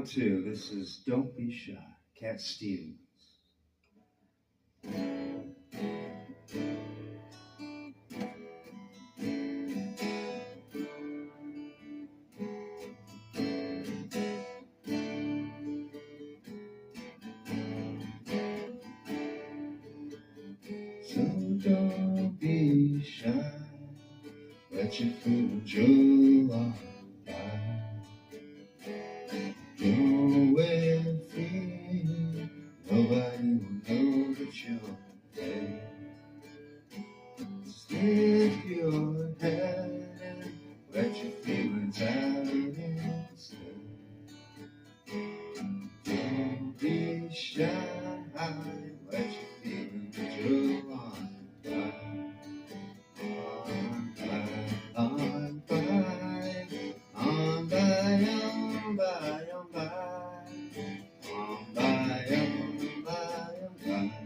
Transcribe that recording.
round two. This is Don't Be Shy, Cat Stevens. So don't be shy, let your feelings show on by. Go and free, nobody will know that you're there. Just lift your head, let your feelings out instead. Don't be shy, let your feelings show on by. On by, on by, on by, on by, on by, on by, on by.